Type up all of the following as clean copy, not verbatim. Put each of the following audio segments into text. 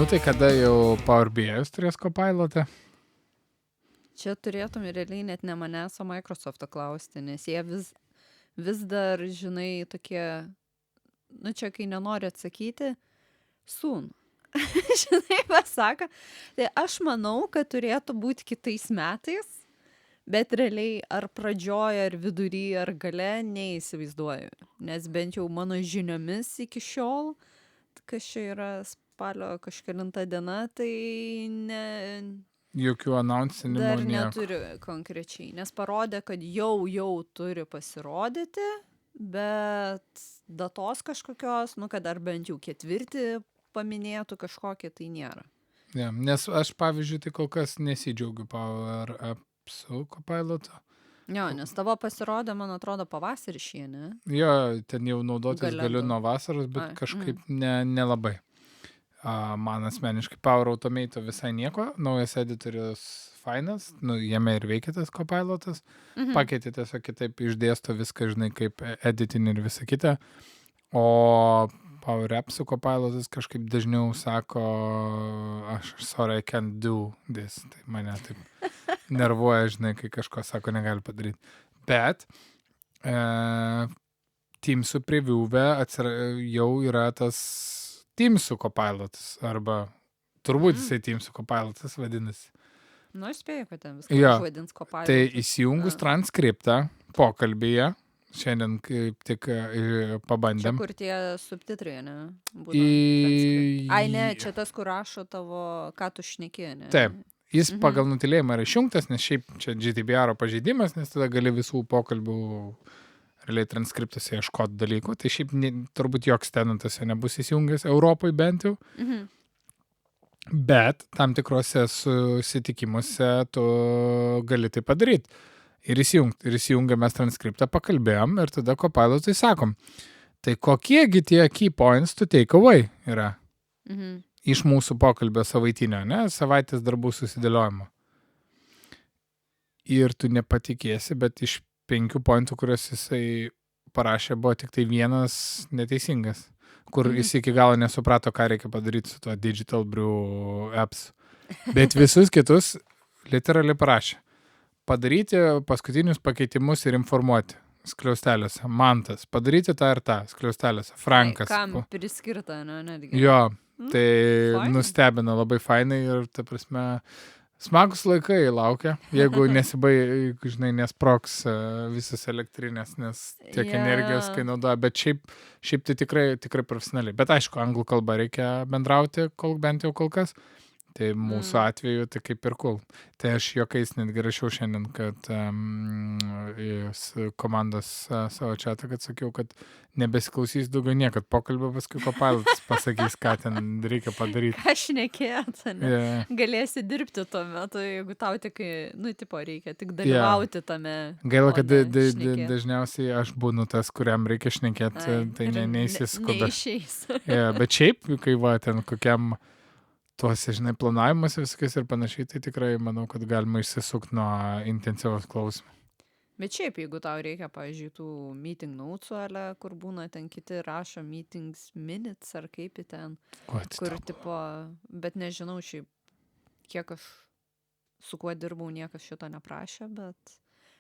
Nu tai kada jau Power BI turės Copilot'ą? Čia turėtum realiai net ne manęs, o Microsoft'o klausti, nes jie vis dar, žinai, tokie, nu čia kai nenori atsakyti, soon. Žinai, pasaka. Tai aš manau, kad turėtų būti kitais metais, bet realiai ar pradžioje, ar vidury, ar gale neįsivaizduoju. Nes bent jau mano žiniomis iki šiol, kas čia yra spalio kažkelinta diena, tai Jokių announcinimų dar nieko. neturi konkrečiai, nes parodė, kad jau turi pasirodyti, bet datos kažkokios, nu kad ar bent jau ketvirtį paminėtų kažkokią, tai nėra. Ja, nes aš, pavyzdžiui, tai kol kas nesidžiaugiu Power Apps'u Copilot'o. Jo, nes tavo pasirodė, man atrodo, pavasarį šie, ne? Jo, ten jau naudotis Gale galiu gal. nuo vasaros, bet Ai, kažkaip nelabai. Man asmeniškai Power Automate visai nieko, naujas editorius fainas, nu, jame ir veikia tas Copilot'as, pakeitė tiesiog kitaip, išdėsto viską, žinai, kaip editinį ir visą kitą, o Power Apps'u Copilot'as kažkaip dažniau sako, sorry, I can't do this, tai mane taip nervuoja, žinai, kai kažko sako, negali padaryti. Bet Teams'ų preview'e jau yra tas Teams'ų Copilot'as, arba turbūt jisai Teams'ų Copilot'as vadinasi. Nu, aš spėju, kad ten viską Jo, vadins Copilot'as. Tai įsijungus transkriptą pokalbyje, šiandien kaip tik Čia pabandėm. kur tie subtitrai, ne? Būna transkriptai. Ai, ne, čia tas, kur rašo tavo, ką tu šneki, ne? Taip, jis pagal nutilėjimą yra išjungtas, nes šiaip čia GDPR pažeidimas, nes tada gali visų pokalbių realiai transkriptuose ieškoti dalykų. Tai šiaip turbūt joks tenantas nebus įsijungęs Europai bent jau. Bet tam tikrose susitikimuose tu gali tai padaryti. Ir įsijungti. Ir įsijungę mes transkriptą pakalbėjom ir tada Copilot'ui sakom, tai kokiegi tie key points to take away yra iš mūsų pokalbio savaitinio, ne? Savaitės darbų susidėliojimo. Ir tu nepatikėsi, bet iš 5 pointų, kuriuos jisai parašė, buvo tik tai vienas neteisingas, kur jis iki galo nesuprato, ką reikia padaryti su tuo Digital Brew apps. Bet visus kitus literaliai parašė. Padaryti paskutinius pakeitimus ir informuoti skliausteliuose. Mantas. Padaryti tą ir tą skliausteliuose. Frankas. Kam priskirta, ne? Netgi. Jo, tai fainai. nustebino labai fainai ir, ta prasme, smagus laikai laukia, jeigu žinai, nesproks visas elektrinės, nes tiek energijos, kai naudoja, bet šiaip tai tikrai profesionaliai. Bet aišku, anglų kalba reikia bendrauti, bent jau kol kas. Tai mūsų atveju tai kaip ir cool. Tai aš juokais netgi rašiau šiandien, kad komandos savo chatą, kad sakiau, kad nebesiklausys daugiau niekad pokalbio, paskui Copilot'as pasakys, ką ten reikia padaryti. Aš nekėta, ne? Yeah. Galėsi dirbti tuo metu, jeigu tau tik, nu, tipo, reikia tik dalyvauti tame. Gaila, kad o ne šnekėt. dažniausiai aš būnu tas, kuriam reikia šnekėti, Ai, tai ir neįsiskuba. neišeis. Bet šiaip, kai va, ten kokiam tuose, žinai, planavimuose viskas ir panašiai, tai tikrai manau, kad galima išsisukti nuo intensyvos klausimų. Bet šiaip, jeigu tau reikia, pavyzdžiui, tų meeting notes'ų, kur būna ten kiti rašo meetings minutes, ar kaip į ten, kur tipo, bet nežinau šiaip, kiek aš su kuo dirbau, niekas šito neprašė,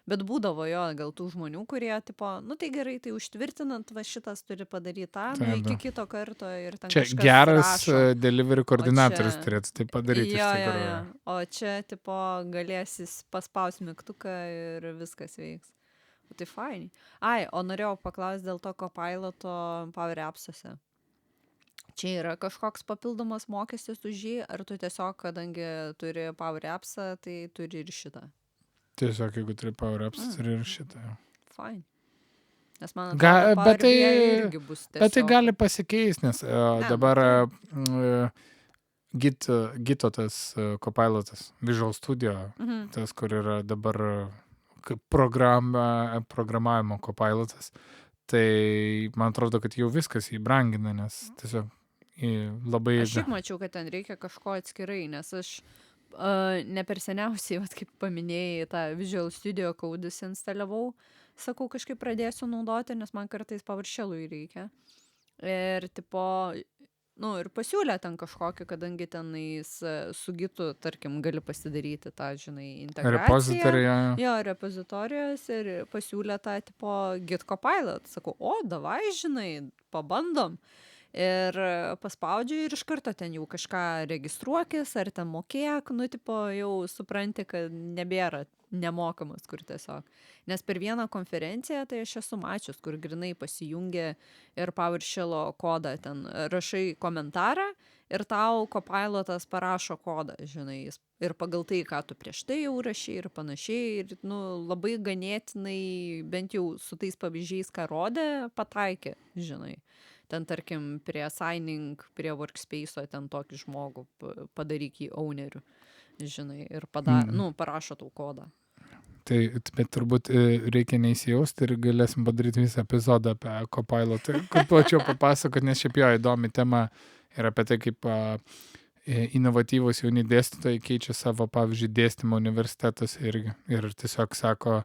bet būdavo jo, gal tų žmonių, kurie, tipo, nu tai gerai, tai užtvirtinant, va šitas turi padaryti tą, nu iki kito karto ir ten Čia kažkas geras rašo. delivery koordinatorius čia- turėtų tai padaryti. Jo, iš jo, tikrųjų. jo. O čia, tipo, galėsis paspaust mygtuką ir viskas veiks. O tai fainai. Ai, o norėjau paklausti dėl to Copilot'o Power Apps'uose. Čia yra kažkoks papildomas mokestis už jį, ar tu tiesiog, kadangi turi Power Apps'ą, tai turi ir šitą? Tiesiog, jeigu turi Power Apps, turi ir šitą. Jo. Fine. Nes man Ga- atrodo, bet tai- Power BI irgi bus tiesiog. Bet tai gali pasikeisti, nes dabar Gito tas Copilot'as, Visual Studio, tas, kur yra dabar kaip programavimo Copilot'as, tai man atrodo, kad jau viskas įbrangina, nes tiesiog labai... Aš šiaip mačiau, kad ten reikia kažko atskirai, nes aš ne per seniausiai, vat, kaip paminėjai, tą Visual Studio Code instaliavau, sakau, kažkaip pradėsiu naudoti, nes man kartais PowerShell'ui reikia. Ir tipo, nu, ir pasiūlė ten kažkokį, kadangi tenais su Gitu, tarkim, gali pasidaryti tą, žinai, integraciją. Repozitorija. Jo, repozitorijos ir pasiūlė tą tipo Git Copilot. Sakau, o, davai, žinai, pabandom. Ir paspaudžiu ir iš karto ten jau kažką registruokis, ar ten mokėk, nu, tipo, jau supranti, kad nebėra nemokamas, kur tiesiog. Nes per vieną konferenciją tai aš esu mačius, kur grinai pasijungia ir PowerShell'o kodą, ten rašai komentarą ir tau Copilotas parašo kodą, žinai, ir pagal tai, ką tu prieš tai jau rašai ir panašiai, ir, nu, labai ganėtinai, bent jau su tais pavyzdžiais, ką rodė, pataikė, žinai. Ten, tarkim, prie signing, prie workspace'o ten tokį žmogų padaryk jį owneriu, žinai, ir parašo tau kodą. Tai, bet turbūt reikia neįsijausti ir galėsim padaryti visą epizodą apie Copilot, kad plačiau papasakot, nes šiaip jo įdomi tema ir apie tai, kaip inovatyvūs jauni dėstytojai keičia savo, pavyzdžiui, dėstymą universitetuose irgi. Ir tiesiog sako,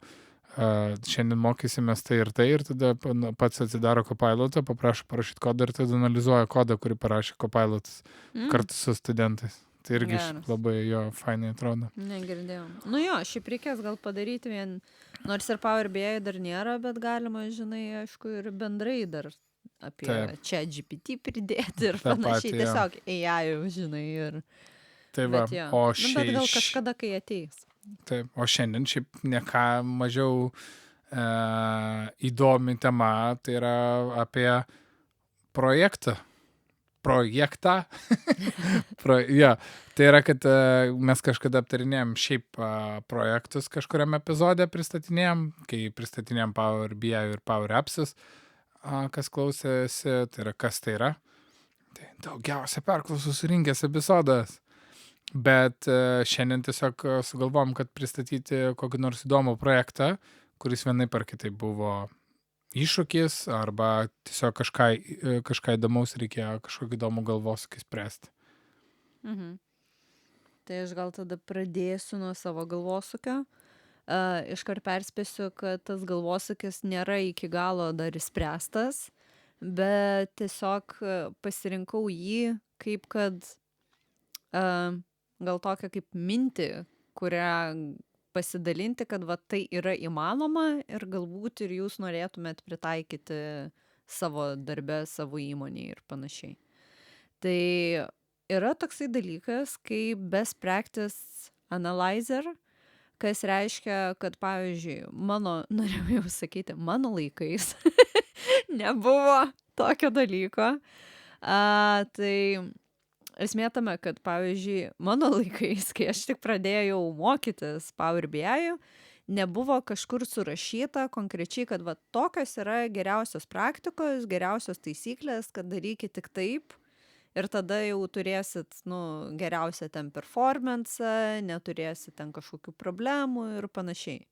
šiandien mokysimės tai, ir tada pats atsidaro Copilotą, paprašo parašyti kodą ir tada analizuoja kodą, kurį parašė Copilotas kartu su studentais. Tai irgi labai jo fainai atrodo. Negirdėjau. Nu jo, šiaip reikės gal padaryti vien, nors ir Power BI dar nėra, bet galima, žinai, aišku, ir bendrai dar apie ChatGPT pridėti ir panašiai. Tiesiog AI, žinai, ir... Tai va, o šiaip... Bet gal kažkada, kai ateis. Taip, o šiandien šiaip ne ką mažiau įdomi tema, tai yra apie projektą. Ja, tai yra, kad mes kažkada aptarinėjom šiaip projektus kažkuriam epizode pristatinėjom, kai pristatinėjom Power BI ir Power Apps'us, kas klausėsi, tai yra, kas tai yra. Tai daugiausia perklausų surinkęs epizodas. Bet šiandien tiesiog sugalvom, kad pristatyti kokį nors įdomų projektą, kuris vienaip ar kitaip buvo iššūkis arba tiesiog kažką įdomaus reikėjo kažkokį įdomų galvosūkį spręsti. Tai aš gal tada pradėsiu nuo savo galvosūkio. Iškart perspėsiu, kad tas galvosūkis nėra iki galo dar išspręstas, bet tiesiog pasirinkau jį kaip kad gal tokią kaip mintį, kurią pasidalinti, kad va tai yra įmanoma ir galbūt ir jūs norėtumėt pritaikyti savo darbe, savo įmonėje ir panašiai. Tai yra toksai dalykas kaip best practice analyzer, kas reiškia, kad pavyzdžiui, norėjau sakyti, mano laikais nebuvo tokio dalyko. Tai esmė tame, kad, pavyzdžiui, mano laikais, kai aš tik pradėjau mokytis Power BI, nebuvo kažkur surašyta konkrečiai, kad va tokios yra geriausios praktikos, geriausios taisyklės, kad darykit tik taip ir tada jau turėsit, geriausią ten performance, neturėsit ten kažkokių problemų ir panašiai.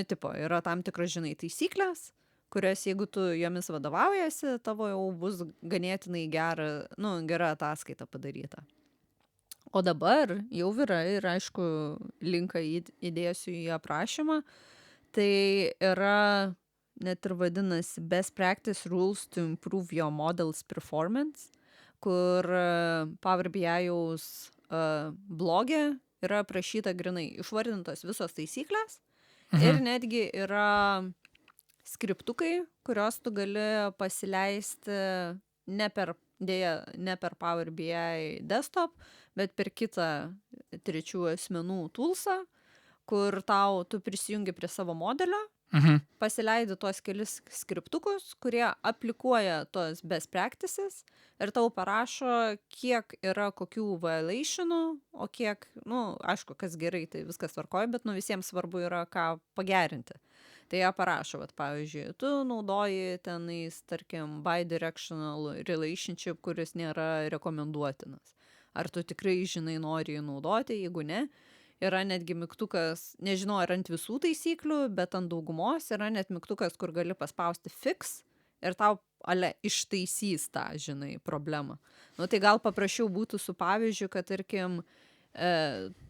Tipo, yra tam tikros, žinai, taisyklės, kurias, jeigu tu jomis vadovaujasi, tavo jau bus ganėtinai gera ataskaita padaryta. O dabar jau yra ir, aišku, linką įdėsiu į aprašymą, tai yra net ir vadinasi Best Practice Rules to Improve Your Model's Performance, kur Power BI-jaus blogė yra aprašyta grinai išvardintos visos taisyklės ir netgi yra skriptukai, kurios tu gali pasileisti ne per Power BI desktop, bet per kitą trečių asmenų toolsą, kur tu prisijungi prie savo modelio, pasileidi tuos kelis skriptukus, kurie aplikuoja tuos best practices ir tau parašo, kiek yra kokių violationų, o kiek, aišku, kas gerai, tai viskas tvarkoja, bet visiems svarbu yra ką pagerinti. Tai jie parašo, pavyzdžiui, tu naudoji tenais, tarkim, bidirectional relationship, kuris nėra rekomenduotinas. Ar tu tikrai, žinai, nori jį naudoti, jeigu ne, yra netgi mygtukas, nežinau, ar ant visų taisyklių, bet ant daugumos yra net mygtukas, kur gali paspausti fix ir tau ištaisys tą, žinai, problemą. Tai gal paprašiau būtų su pavyzdžiu, kad, tarkim,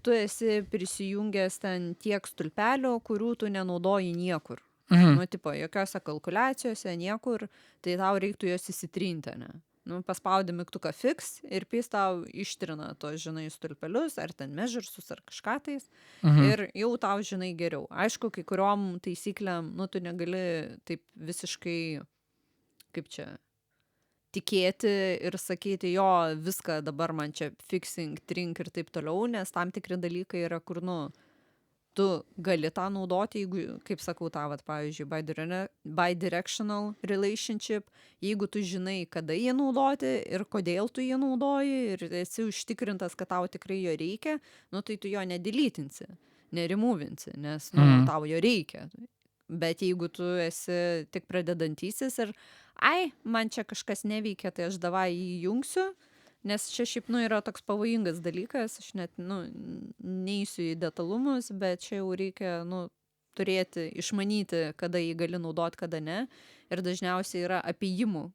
tu esi prisijungęs ten tiek stulpelio, kurių tu nenaudoji niekur. Tipo, jokiose kalkuliacijose, niekur, tai tau reiktų jos įsitrinti, ne? Nu, paspaudi mygtuką fix ir jis tau ištrina tos, žinai, stulpelius, ar ten mežursus, ar kažką tais. Ir jau tau, žinai, geriau. Aišku, kai kuriom taisyklėm, nu, tu negali taip visiškai, kaip čia, tikėti ir sakyti, jo, viską dabar man čia fixing, trink ir taip toliau, nes tam tikri dalykai yra, kur, nu, tu gali tą naudoti, jeigu, kaip sakau, tą, vat, pavyzdžiui, bidirectional relationship, jeigu tu žinai, kada jį naudoti ir kodėl tu jį naudoji ir esi užtikrintas, kad tau tikrai jo reikia, nu, tai tu jo nedeletinsi, nerimuvinsi, nes, nu, tau jo reikia. Bet jeigu tu esi tik pradedantysis ir, man čia kažkas neveikia, tai aš davai jį jungsiu, nes čia šiaip, nu, yra toks pavojingas dalykas, aš net, nu, neįsiu į detalumus, bet čia jau reikia, nu, turėti, išmanyti, kada jį gali naudoti, kada ne. Ir dažniausiai yra apėjimų,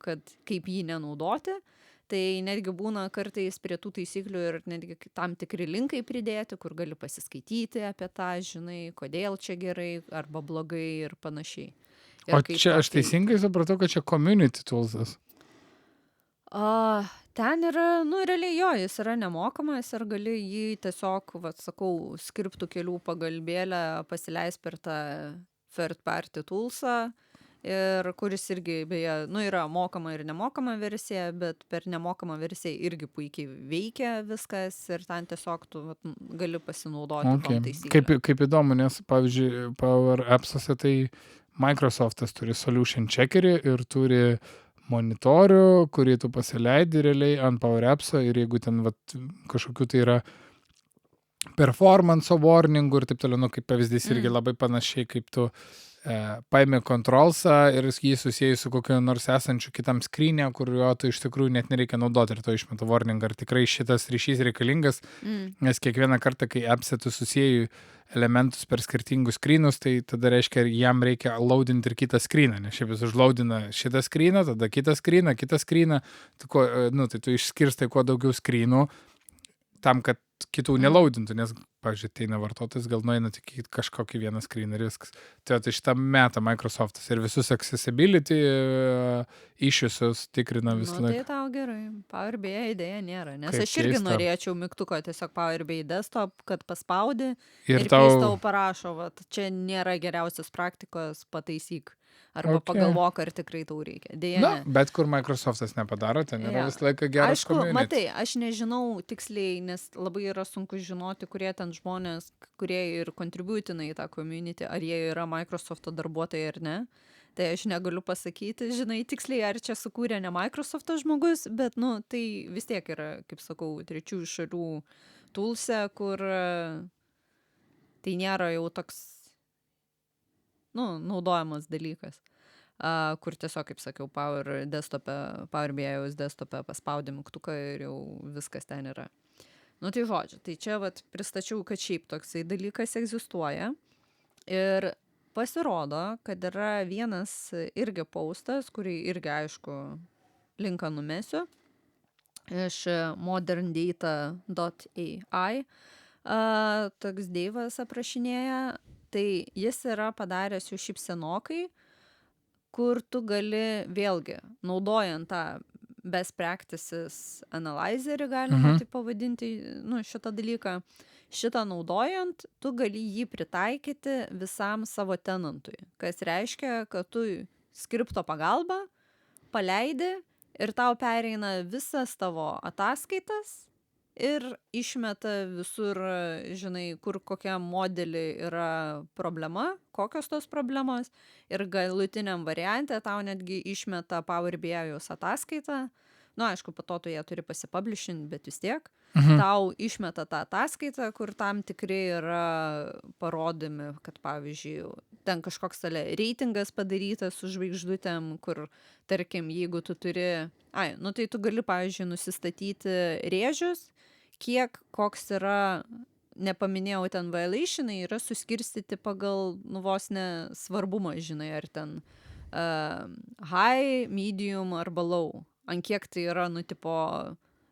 kad kaip jį nenaudoti. Tai netgi būna kartais prie tų taisyklių ir netgi tam tikri linkai pridėti, kur gali pasiskaityti apie tą, žinai, kodėl čia gerai arba blogai ir panašiai. Ir O čia aš teisingai supratau, kad čia community toolsas. Ten yra, nu, realiai jo, jis yra nemokamas ir gali jį tiesiog, vat, sakau, skriptų kelių pagalbėlę pasileis per tą third party toolsą, ir kuris irgi, beje, nu, yra mokama ir nemokama versija, bet per nemokamą versiją irgi puikiai veikia viskas ir ten tiesiog tu vat, gali pasinaudoti tom taisyklėm. Kaip įdomu, nes, pavyzdžiui, Power Apps'ose tai Microsoft'as turi solution checkerį ir turi monitorių, kurį tu pasileidi realiai ant Power Apps'o ir jeigu ten vat, kažkokiu tai yra performance warningų ir taip toliau, nu, kaip pavyzdys irgi labai panašiai, kaip tu paimi controlsą ir jį susijai su kokiu nors esančiu kitam screen'e, kurio tu iš tikrųjų net nereikia naudoti ir to išmeta warning, ar tikrai šitas ryšys reikalingas, nes kiekvieną kartą, kai apps'e tu susijai elementus per skirtingus screen'us, tai tada reiškia, jam reikia loadinti ir kitą screen'ą, nes šiaip jis užloadina šitą screen'ą, tada kitą screen'ą, tai tu išskirstai kuo daugiau screen'ų tam, kad kitų nelaudintų, nes, pavyzdžiui, ateina vartotojas, gal nueina tik į kažkokį vieną screen ir viskas. Tai šitą metą Microsoft'as ir visus accessibility issues tikrina visą laiką. Tai tau gerai. Power BI idėja nėra, nes aš irgi norėčiau mygtuko tiesiog Power BI desktop, kad paspaudi ir tau parašo, vat, čia nėra geriausios praktikos, pataisyk. Arba pagalvok, ar tikrai tau reikia. Deja, na, bet kur Microsoft'as nepadaro, ten yra visą laiką geras community. Aišku, matai, aš nežinau tiksliai, nes labai yra sunku žinoti, kurie ten žmonės, kurie ir kontributina į tą community, ar jie yra Microsoft'o darbuotojai ar ne. Tai aš negaliu pasakyti, žinai, tiksliai, ar čia sukūrė ne Microsoft'o žmogus, bet, nu, tai vis tiek yra, kaip sakau, trečiųjų šalių toolse, kur tai nėra jau toks, nu, naudojamas dalykas, kur tiesiog, kaip sakiau, Power BI's desktop'e paspaudi mygtuką ir jau viskas ten yra. Nu, tai žodžiu, tai čia vat pristačiau, kad šiaip toksai dalykas egzistuoja ir pasirodo, kad yra vienas irgi postas, kurį irgi, aišku, linką numesiu, iš moderndata.ai, toks Deivas aprašinėja. Tai jis yra padaręs jau šiaip senokai, kur tu gali vėlgi, naudojant tą best practices analyzerį, galima tai pavadinti, nu, šitą dalyką, šitą naudojant, tu gali jį pritaikyti visam savo tenantui, kas reiškia, kad tu skripto pagalba paleidi ir tau pereina visas tavo ataskaitas ir išmeta visur, žinai, kur kokiam modelį yra problema, kokios tos problemos, ir galutiniam variante tau netgi išmeta Power BI'aus ataskaitą. Nu, aišku, po to tu ją turi pasipublishinti, bet vis tiek. Tau išmeta tą ataskaitą, kur tam tikrai yra parodomi, kad, pavyzdžiui, ten kažkoks reitingas padarytas su žvaigždutėm, kur, tarkim, jeigu tu turi, nu tai tu gali, pavyzdžiui, nusistatyti rėžius, kiek koks yra, nepaminėjau ten violationai, yra suskirstyti pagal, nu, vos ne svarbumą, žinai, ar ten high, medium arba low. Ant kiek tai yra, nu, tipo,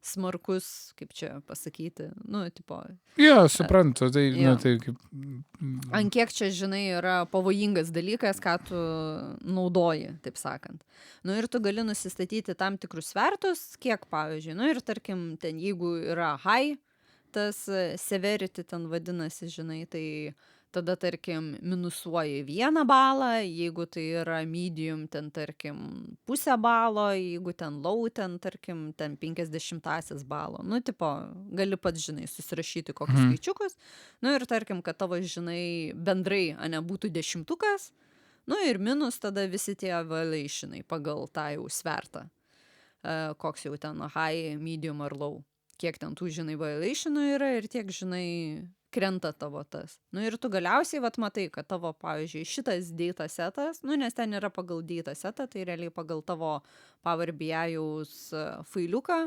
smarkus, kaip čia pasakyti, nu, tipo, Jo, suprantu, tai, jo. nu, tai kaip... Ant kiek čia, žinai, yra pavojingas dalykas, ką tu naudoji, taip sakant. Nu ir tu gali nusistatyti tam tikrus svertus, kiek, pavyzdžiui, nu ir tarkim, ten jeigu yra high, tas severity ten vadinasi, žinai, tai tada, tarkim, minusuoji 1 balą, jeigu tai yra medium, ten, tarkim, 0,5 balo, jeigu ten low, ten, tarkim, ten 50 balo. Nu, tipo, gali pats, žinai, susirašyti kokius skaičiukus. Nu ir, tarkim, kad tavo, žinai, bendrai, ane, būtų 10, nu ir minus tada visi tie evaluationai pagal tą jau svertą. Koks jau ten high, medium ar low. Kiek ten tų, žinai, evaluationų yra ir tiek, žinai, krenta tavo tas. Nu ir tu galiausiai vat matai, kad tavo, pavyzdžiui, šitas datasetas, nu nes ten yra pagal datasetą, tai realiai pagal tavo Power BI-jaus failiuką,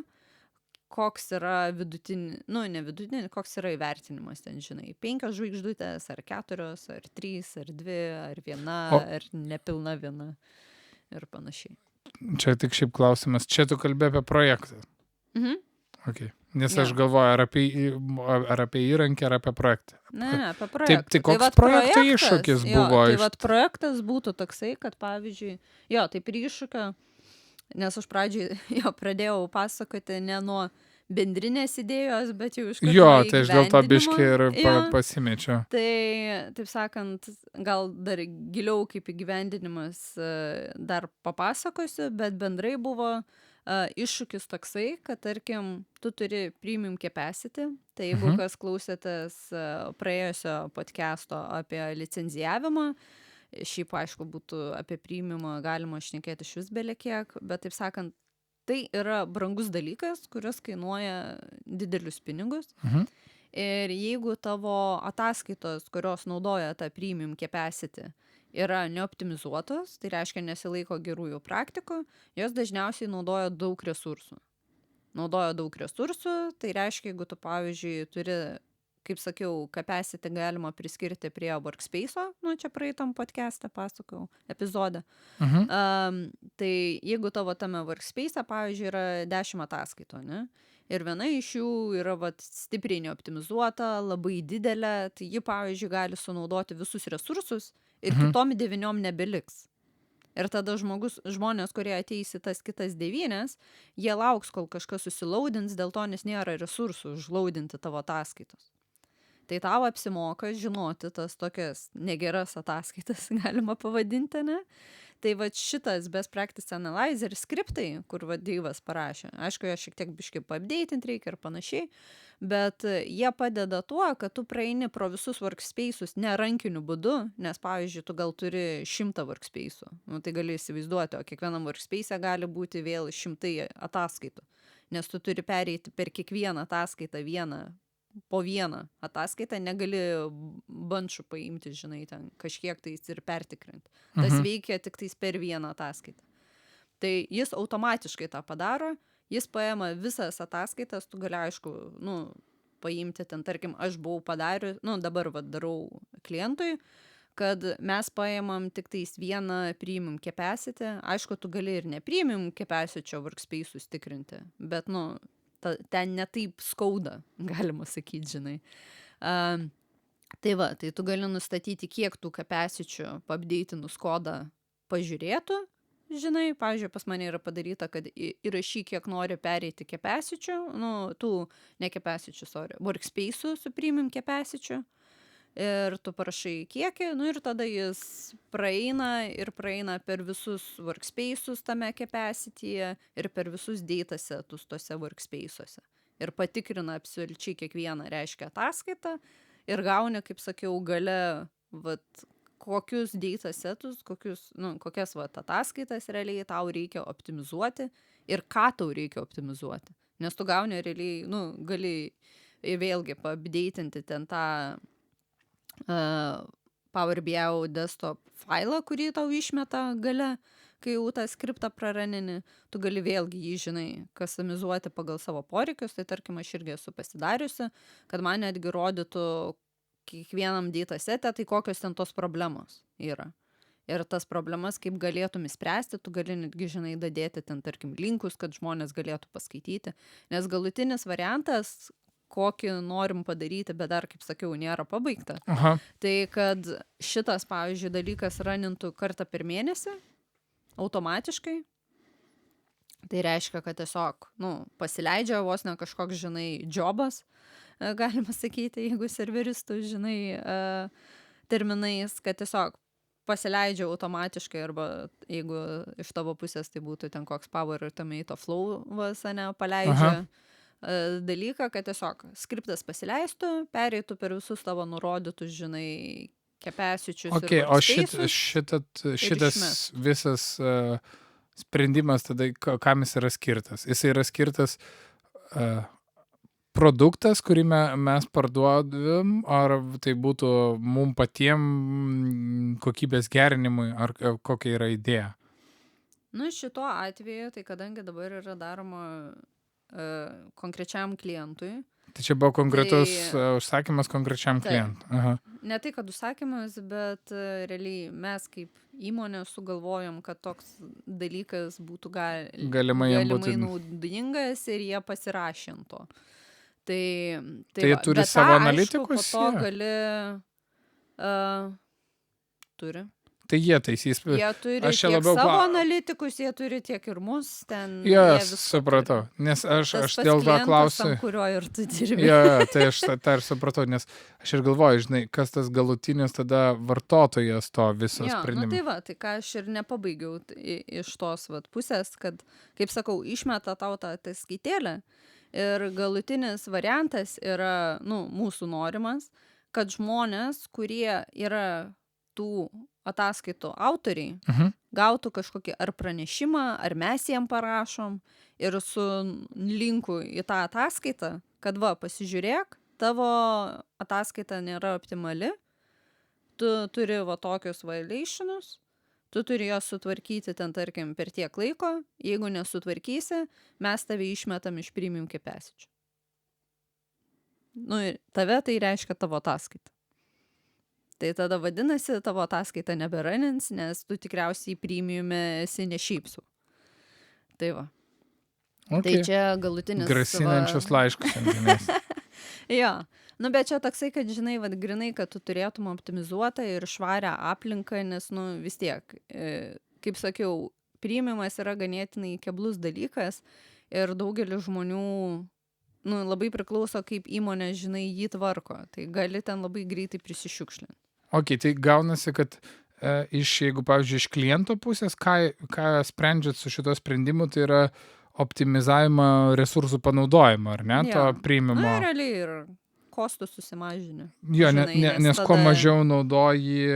koks yra vidutinį, nu ne vidutinį, koks yra įvertinimas ten, žinai, 5 žvaigždutės, ar 4, ar 3, ar 2, ar 1, ar nepilna 1 ir panašiai. Čia tik šiaip klausimas, čia tu kalbė apie projektą. Okay. Nes aš galvoju, ar apie įrankį, ar apie projektą. Ne, apie projektą. Tai koks projekto iššūkis buvo? Tai vat projektas būtų toksai, kad pavyzdžiui, jo, taip ir iššūkio, nes aš pradžiai pradėjau pasakoti ne nuo bendrinės idėjos, bet jau iš karto Jo, tai aš dėl to biškį ir pasimečiau. Tai, taip sakant, gal dar giliau kaip įgyvendinimas dar papasakosiu, bet bendrai buvo iššūkis toksai, kad, tarkim, tu turi premium capacity, tai jeigu kas klausėtės praėjusio podcast'o apie licenzijavimą, šiaip aišku būtų apie premiumą galima šnekėti iš vis belekiek, bet taip sakant, tai yra brangus dalykas, kuris kainuoja didelius pinigus. Ir jeigu tavo ataskaitos, kurios naudoja tą premium capacity, yra neoptimizuotos, tai reiškia nesilaiko gerųjų praktikų, jos dažniausiai naudoja daug resursų. Tai reiškia, jeigu tu, pavyzdžiui, turi, kaip sakiau, capacity galima priskirti prie workspace'o, nu čia praeitam podcast'e pasakau, epizode. Tai jeigu tavo tame workspace'e, pavyzdžiui, yra 10 ataskaitų, ne? Ir viena iš jų yra vat, stipriai neoptimizuota, labai didelė, tai ji, pavyzdžiui, gali sunaudoti visus resursus ir kitom 9 nebeliks. Ir tada žmonės, kurie ateis į tas kitas 9, jie lauks, kol kažkas susilaudins, dėl to, nes nėra resursų užlaudinti tavo ataskaitos. Tai tau apsimoka žinoti tas tokias negeras ataskaitas, galima pavadinti, ne? Tai va šitas best practice analyzer skriptai, kur va Deivas parašė, aišku, jo šiek tiek biškai paupdeitinti reikia ir panašiai, bet jie padeda tuo, kad tu praeini pro visus workspace'us ne rankiniu būdu, nes, pavyzdžiui, tu gal turi 100 workspace'ų, nu, tai gali įsivaizduoti, o kiekvienam workspace'e gali būti vėl 100 ataskaitų, nes tu turi pereiti per kiekvieną ataskaitą po vieną ataskaitą, negali bunchų paimti, žinai, ten kažkiek tais ir pertikrinti. Tas veikia tik tais per vieną ataskaitą. Tai jis automatiškai tą padaro, jis paima visas ataskaitas, tu gali, aišku, nu, paimti ten, tarkim, aš buvau padarius, nu, dabar va darau klientui, kad mes paimam tik tais vieną premium capacity, aišku, tu gali ir ne premium capacity workspace'us tikrinti, bet, nu, ten netaip skauda, galima sakyti, žinai. Tai va, tai tu gali nustatyti, kiek tų capacity paupdeitinus kodą pažiūrėtų, žinai, pavyzdžiui, pas mane yra padaryta, kad įrašyk, kiek nori pereiti capacity, nu, ne capacity, workspace'ų su premium capacity, ir tu parašai kiekį, nu ir tada jis praeina per visus workspace'us tame capacityje ir per visus datasetus tose workspace'uose. Ir patikrina absoliučiai kiekvieną, reiškia, ataskaitą ir gauni, kaip sakiau, gale, vat, kokius datasetus, kokias vat, ataskaitas realiai tau reikia optimizuoti ir ką tau reikia optimizuoti. Nes tu gauni realiai, nu, gali vėlgi paupdeitinti ten tą Power BI desktop failą, kurį tau išmeta gale, kai jau tą skriptą praranini, tu gali vėlgi jį, žinai, customizuoti pagal savo poreikius, tai tarkim aš irgi esu pasidariusi, kad man netgi rodytų kiekvienam datasete, tai kokios ten tos problemos yra. ir tas problemas, kaip galėtum įspręsti, tu gali netgi, žinai, dadėti ten, tarkim, linkus, kad žmonės galėtų paskaityti. Nes galutinis variantas, kokį norim padaryti, bet dar, kaip sakiau, nėra pabaigta. Aha. Tai kad šitas, pavyzdžiui, dalykas ranintų kartą per mėnesį, automatiškai. Tai reiškia, kad tiesiog, pasileidžia vos ne kažkoks, žinai, jobas, galima sakyti, jeigu serveristų, žinai, terminais, kad tiesiog pasileidžia automatiškai, arba jeigu iš tavo pusės tai būtų ten koks Power Automate Flow, paleidžia dalyką, kad tiesiog skriptas pasileistų, pereitų per visus tavo nurodytus, žinai, capacity-čius Okay, ir o workspace'us. šitas visas sprendimas tada, kam jis yra skirtas? Jis yra skirtas produktas, kurį mes parduodam, ar tai būtų mum patiem kokybės gerinimui, ar kokia yra idėja? Šituo atveju, tai kadangi dabar yra daroma konkrečiam klientui. Tai čia buvo konkretus užsakymas konkrečiam klientui. Aha. Ne tai, kad užsakymas, bet realiai mes kaip įmonė sugalvojom, kad toks dalykas būtų galimai naudingas ir jie pasirašė ant to. Tai jie turi savo analitikus? Po to gali... Turi. Tai jie taisys. Jie turi tiek savo analitikus, jie turi tiek ir mus ten. Supratau. Nes aš dėl to klausiu. Ant kurio ir tu dirbi. Tai aš tą ir supratau, nes aš ir galvoju, žinai, kas tas galutinis tada vartotojas to viso sprendimo. Tai va, tai ką aš ir nepabaigiau iš tos pusės, kad, kaip sakau, išmeta tau tą skaitėlę ir galutinis variantas yra, mūsų norimas, kad žmonės, kurie yra tų ataskaitų autoriai, gautų kažkokį ar pranešimą, ar mes jiem parašom ir su linku į tą ataskaitą, kad pasižiūrėk, tavo ataskaita nėra optimali, tu turi tokius violationus, tu turi juos sutvarkyti ten, tarkim, per tiek laiko, jeigu nesutvarkysi, mes tave išmetam iš premium capacity. Tave tai reiškia tavo ataskaitą. Tai tada vadinasi, tavo ataskaita neberanins, nes tu tikriausiai premiume esi ne šiaip sau. Tai va. Okay. Tai čia galutinis... Grasinančius laiškus. Jo. Bet čia toksai, kad žinai, grinai, kad tu turėtum optimizuotą ir švarią aplinką, nes, vis tiek, kaip sakiau, premiumas yra ganėtinai keblus dalykas ir daugelis žmonių labai priklauso, kaip įmonė, žinai, jį tvarko. Tai gali ten labai greitai prisišiukšlinti. Tai gaunasi, kad jeigu, pavyzdžiui, iš kliento pusės, ką sprendžiat su šito sprendimu, tai yra optimizavimą resursų panaudojimo, ar ne, to premiumo. Realiai ir kostų susimažinė. Jo, nes kuo mažiau naudoji...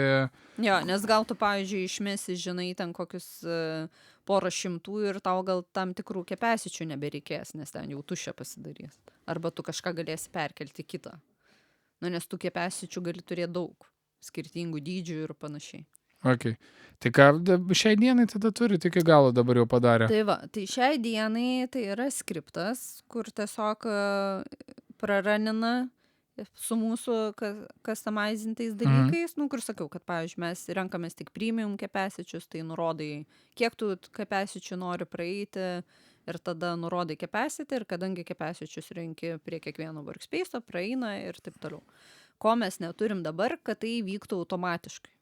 Jo, nes gal tu, pavyzdžiui, išmesi, žinai, ten kokius porą šimtų ir tau gal tam tikrų capacity nebereikės, nes ten jau tuščia pasidarys. Arba tu kažką galėsi perkelti kitą. Nes tų capacity gali turėti daug. Skirtingų dydžių ir panašiai. Tai ką šiai dienai tada turi, tik iki galo dabar jau padarė? Tai va, tai šiai dienai tai yra skriptas, kur tiesiog praranina su mūsų customizintais dalykais, kur sakau, kad, pavyzdžiui, mes renkamės tik premium capacity'us, tai nurodai, kiek tu capacity nori praeiti ir tada nurodai capacity ir kadangi capacity'us renki prie kiekvieno workspace'o, praeina ir taip toliau. Ko mes neturim dabar, kad tai vyktų automatiškai.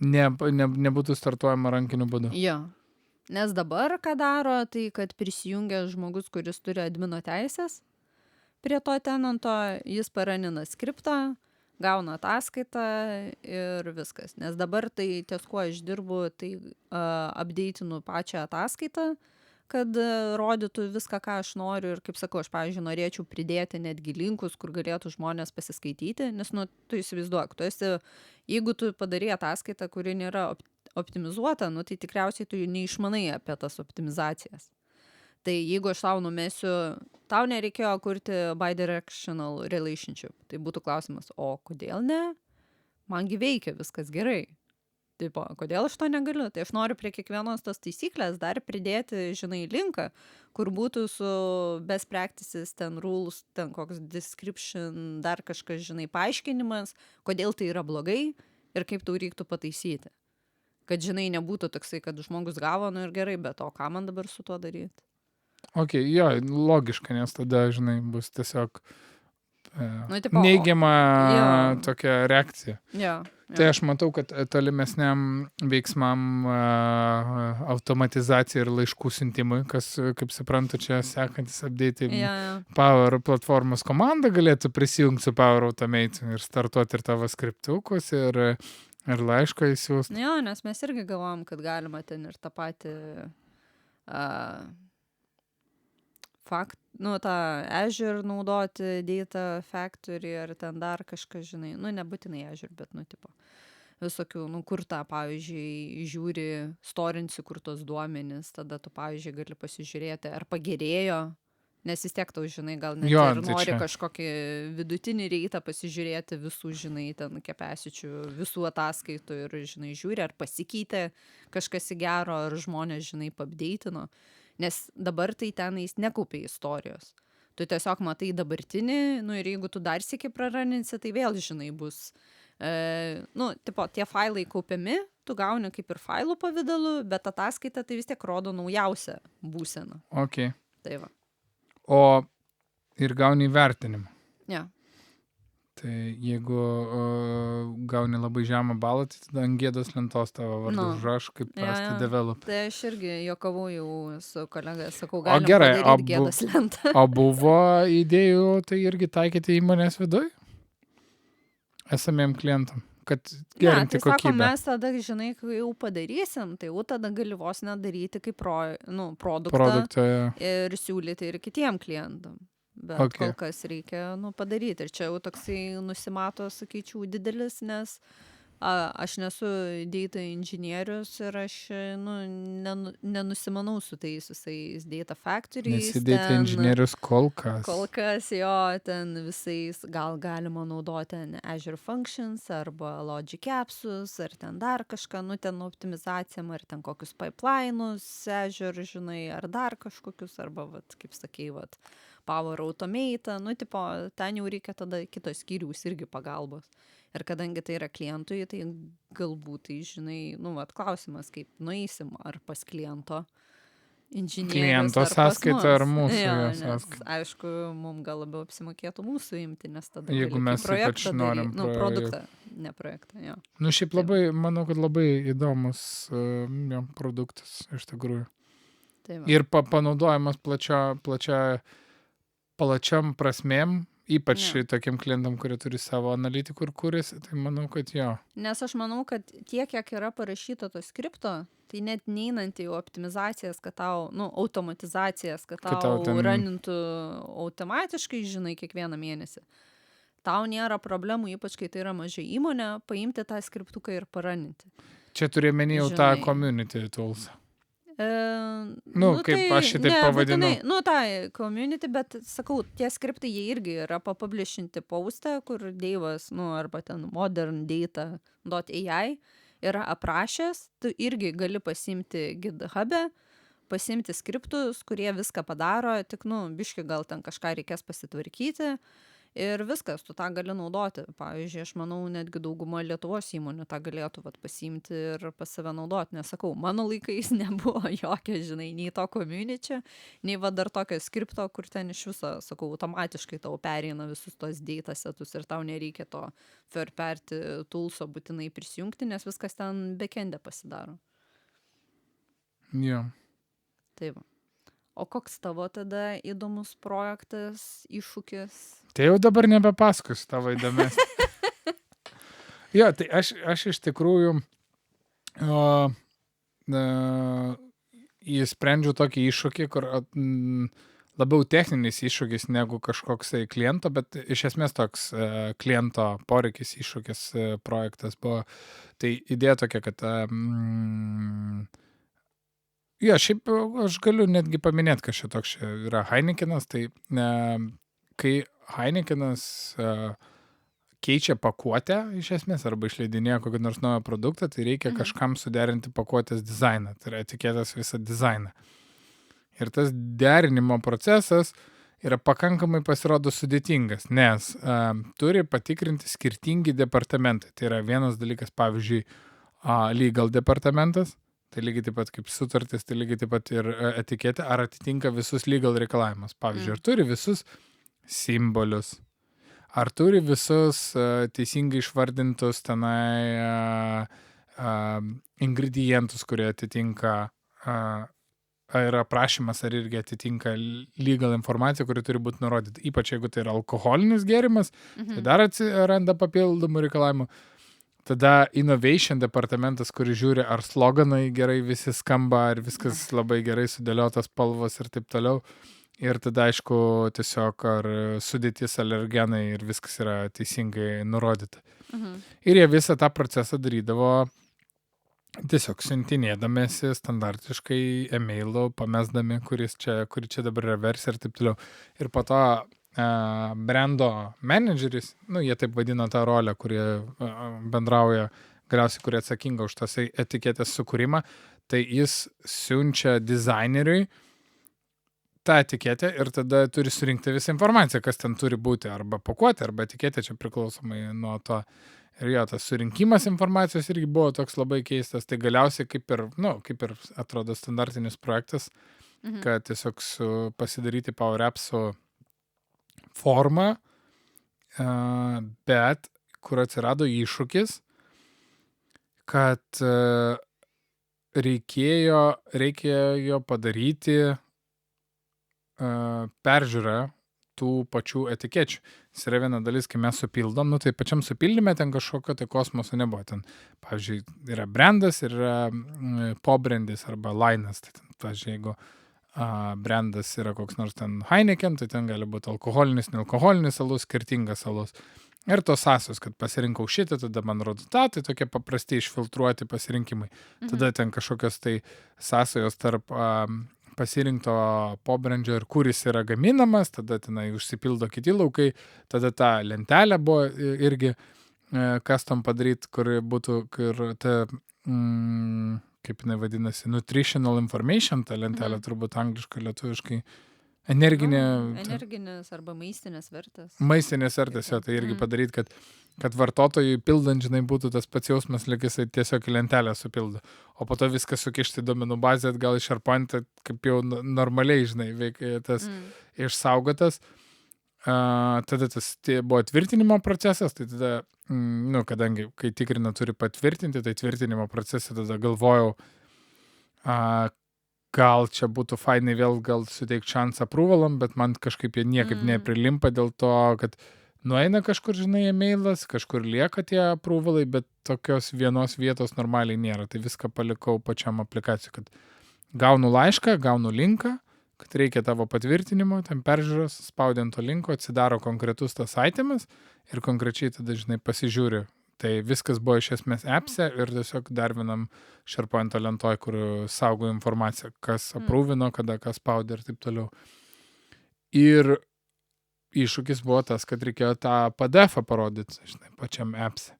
Nebūtų startuojama rankiniu būdu. Jo. Nes dabar ką daro, tai kad prisijungia žmogus, kuris turi admino teisės prie to tenanto, jis paranina skriptą, gauna ataskaitą ir viskas. Nes dabar tai ties kuo aš dirbu, tai update'inu pačią ataskaitą, kad rodytų viską, ką aš noriu ir, kaip sakau, aš, pavyzdžiui, norėčiau pridėti netgi linkus, kur galėtų žmonės pasiskaityti, nes, tu įsivaizduok, jeigu tu padarei ataskaitą, kuri nėra optimizuota, tai tikriausiai tu neišmanai apie tas optimizacijas. Tai jeigu aš tau numesiu, tau nereikėjo kurti bidirectional relationship, tai būtų klausimas, o kodėl ne? Mangi veikia, viskas gerai. Tipo, kodėl aš to negaliu? Tai aš noriu prie kiekvienos tos taisyklės dar pridėti, žinai, linką, kur būtų su best practices, ten rules, ten koks description, dar kažkas, žinai, paaiškinimas, kodėl tai yra blogai ir kaip tau reiktų pataisyti. Kad, žinai, nebūtų toksai, kad žmogus gavo, nu ir gerai, bet o ką man dabar su tuo daryti? Ok, jo, logiška, nes tada, žinai, bus tiesiog Nu, tipo, neigiama jo. tokia reakcija. Jo. Tai aš matau, kad tolimesniam veiksmam automatizacija ir laiškų siuntimui, kas, kaip suprantu, čia sekantis update Jo. Power platformos komanda galėtų prisijungti su Power Automate ir startuoti ir tavo skriptukus ir laišką įsiūsti. Jo, nes mes irgi galvom, kad galima ten ir tą patį tą Azure naudoti, Data Factory ar ten dar kažką, žinai, nu nebūtinai Azure, bet, nu, tipo, visokių, nu, kur tą, pavyzdžiui, žiūri, storinsi, kur tos duomenys, tada tu, pavyzdžiui, gali pasižiūrėti, ar pagerėjo, nes vis tiek tau, žinai, gal net Jo, ir tai nori čia. kažkokį vidutinį reitą pasižiūrėti visų, žinai, ten kepesičių, visų ataskaitų ir, žinai, žiūri, ar pasikeitė kažkas į gero, ar žmonės, žinai, paapdeitino. Nes dabar tai tenais nekaupia istorijos. Tu tiesiog matai dabartinį, nu ir jeigu tu dar sykį praraninsi, tai vėl, žinai, bus, nu, tipo, tie failai kaupiami, tu gauni kaip ir failų pavidalu, bet ataskaita tai vis tiek rodo naujausią būseną. Ok. Tai va. O ir gauni įvertinimą. Ja. Tai jeigu gauni labai žemą balą, tai tada ant gėdos lentos tavo vardą Nu. užraš kaip Jo, prastą jo. develop. Tai aš irgi juokavau jau su kolega, sakau, O galim gerai, padaryti gėdos lentą. O buvo idėjų tai irgi taikyti įmonės viduj? Esamiem klientam, kad gerinti tai sako, kokybę. mes tada, žinai, kai jau padarysim, tai jau tada gali vos nedaryti kaip produktą Produktą. ir siūlyti ir kitiem klientam. Bet Ok. kol kas reikia, padaryti. Ir čia jau toksai nusimato, sakyčiau, didelis, nes aš nesu data inžinierius ir aš, nenusimanau su tais visais data factories. Nesidėti ten- inžinierius kol kas. Kol kas jo, ten visais gal galima naudoti ten Azure Functions arba Logic Appsus, ar ten dar kažką, nu ten optimizacijam, ar ten kokius pipeline'us Azure, žinai, ar dar kažkokius, arba, vat, kaip sakei, vat, Power Automate, nu, tipo, ten jau reikia tada kitos skyriaus irgi pagalbos. Ir kadangi tai yra klientui, tai galbūt, tai, žinai, nu, vat, klausimas, kaip nueisim, ar pas kliento inžinierius, Kliento ar pas sąskaita mus. ar mūsų Jo, jo nes, sąskaita. aišku, mums gal labiau apsimokėtų mūsų imti, nes tada Jeigu gali mes kaip projektą ypač norim daryt. Nu, produktą, ne projektą, jo. Nu, šiaip labai, manau, kad labai įdomus jo, produktas, iš tikrųjų. Tai va. Ir panaudojamas plačiam prasmėm, ypač Jo. tokiem klientam, kurie turi savo analitikų ir kūrėsi, tai manau, kad jo. Nes aš manau, kad tiek, kiek yra parašyta to skripto, tai net neinant į optimizacijas, kad tau, automatizacijas, kad Kad tau tau ten- ranintų automatiškai, žinai, kiekvieną mėnesį. Tau nėra problemų, ypač kai tai yra maža įmonė, paimti tą skriptuką ir paraninti. Čia turiu menį jau tą Žinai. community tools. Nu, kaip aš šitaip pavadinu. nebūtinai, Nu, tai community, bet, sakau, tie skriptai jie irgi yra papublishinti postą, kur Deivas, arba ten moderndata.ai yra aprašęs, tu irgi gali pasimti GitHub'e, pasimti skriptus, kurie viską padaro, tik, biški gal ten kažką reikės pasitvarkyti. Ir viskas, tu tą gali naudoti. Pavyzdžiui, aš manau, netgi dauguma Lietuvos įmonių tą galėtų pasiimti ir pas save naudoti. Nesakau, mano laikais nebuvo jokio, žinai, nei to community, nei dar tokio skripto, kur ten iš viso, sakau, automatiškai tau pereina visus tos datasetus ir tau nereikia to third-party toolso būtinai prisijungti, nes viskas ten backend'e pasidaro. Jo. Taip. O koks tavo tada įdomus projektas, iššūkis? Tai jau dabar nebepasakosiu tavo įdomės. Jo, tai aš iš tikrųjų įsprendžiu tokį iššūkį, kur labiau techninis iššūkis negu kažkoksai kliento, bet iš esmės toks kliento poreikis iššūkis projektas buvo. Tai idėja tokia, kad jo, šiaip aš galiu netgi paminėti, kad šitoks yra Heinekenas, tai kai Heinekenas keičia pakuotę iš esmės arba išleidinėja kokį nors naują produktą, tai reikia kažkam suderinti pakuotės dizainą, tai yra etiketės visą dizainą. Ir tas derinimo procesas yra pakankamai pasirodo sudėtingas, nes turi patikrinti skirtingi departamentai. Tai yra vienas dalykas, pavyzdžiui, legal departamentas, tai lygiai taip pat kaip sutartis, tai lygiai taip pat ir etiketė, ar atitinka visus legal reikalavimus. Pavyzdžiui, ar turi visus simbolius, ar turi visus teisingai išvardintus tenai ingredientus, kurie atitinka, ar aprašymas, ar irgi atitinka legal informacija, kuri turi būti nurodyta. Ypač jeigu tai yra alkoholinis gėrimas, tai dar atsiranda papildomų reikalavimų. Tada innovation departamentas, kuris žiūri, ar sloganai gerai visi skamba, ar viskas labai gerai sudėliotas spalvos ir taip toliau. Ir tada, aišku, tiesiog ar sudėtis alergenai ir viskas yra teisingai nurodyta. Ir jie visą tą procesą darydavo tiesiog siuntinėdamėsi standartiškai e-mailų, pamesdami, kuri čia dabar yra versija ir taip toliau. Ir po to brando menedžeris, jie taip vadina tą rolę, kurie bendrauja, galiausiai kurie atsakinga už tas etiketės sukūrimą, tai jis siunčia dizaineriui tą etiketę ir tada turi surinkti visą informaciją, kas ten turi būti, arba pakuotė, arba etiketė, čia priklausomai nuo to. Ir jo, tas surinkimas informacijos irgi buvo toks labai keistas, tai galiausiai kaip ir atrodo standartinis projektas, kad tiesiog pasidaryti Power Apps'o formą, bet kur atsirado iššūkis, kad reikėjo padaryti peržiūrą tų pačių etikečių. Jis yra viena dalis, kai mes supildom, tai pačiam supildyme ten kažkokio tai kosmoso nebuvo. Ten, pavyzdžiui, yra brandas ir yra pobrandis arba lainas. Tai ten, pavyzdžiui, jeigu brandas yra koks nors ten Heineken, tai ten gali būti alkoholinis, nealkoholinis alus, skirtingas alus. Ir tos sąsajos, kad pasirinkau šitą, tada man rodo tą, tai tokie paprasti išfiltruoti pasirinkimai. Tada ten kažkokios tai sąsajos tarp pasirinkto pobrandžio ir kuris yra gaminamas, tada tenai užsipildo kiti laukai, tada ta lentelė buvo irgi custom padaryt, kur būtų, kur ta kaip jinai vadinasi, nutritional information, ta lentelė turbūt angliškai, lietuviškai, energinės arba maistinės vertės. Maistinės vertės, jo, tai irgi padaryt, kad vartotojui pildant, žinai, būtų tas pats jausmas, lyg jisai tiesiog į lentelę supildo. O po to viską sukišti duomenų bazę, atgal iš SharePoint, kaip jau normaliai, žinai, veikia tas išsaugotas. Tada tas buvo tvirtinimo procesas, tai tada, kadangi, kai tikrina turi patvirtinti, tai tvirtinimo procesą tada galvojau, gal čia būtų fainai vėl gal suteikti šansą approvalam, bet man kažkaip jie niekaip neprilimpa dėl to, kad nueina kažkur, žinai, e-mailas, kažkur lieka tie approvalai, bet tokios vienos vietos normaliai nėra. Tai viską palikau pačiam aplikacijai, kad gaunu laišką, gaunu linką, kad reikia tavo patvirtinimo, ten peržiūros, spaudint to linko, atsidaro konkretus tas itemas ir konkrečiai tada, žinai, pasižiūri. Tai viskas buvo iš esmės appse ir tiesiog dar vienam SharePoint lentoj, kur saugo informaciją, kas aprūvino, kada kas spaudė ir taip toliau. Ir iššūkis buvo tas, kad reikėjo tą PDF-ą parodyti, žinai, pačiam appse.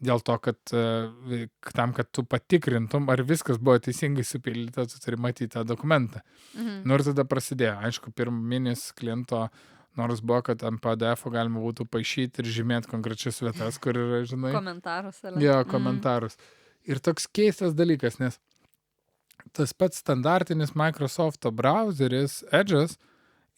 Dėl to, kad tam, kad tu patikrintum, ar viskas buvo teisingai supildyta, tu turi matyti tą dokumentą. Ir tada prasidėjo. Aišku, pirminis kliento nors buvo, kad ant PDF-o galima būtų paišyti ir žymėti konkrečias vietas, kur yra, žinai. Komentarus. Jo, komentarus. Ir toks keistas dalykas, nes tas pats standartinis Microsoft'o browseris, Edge'as,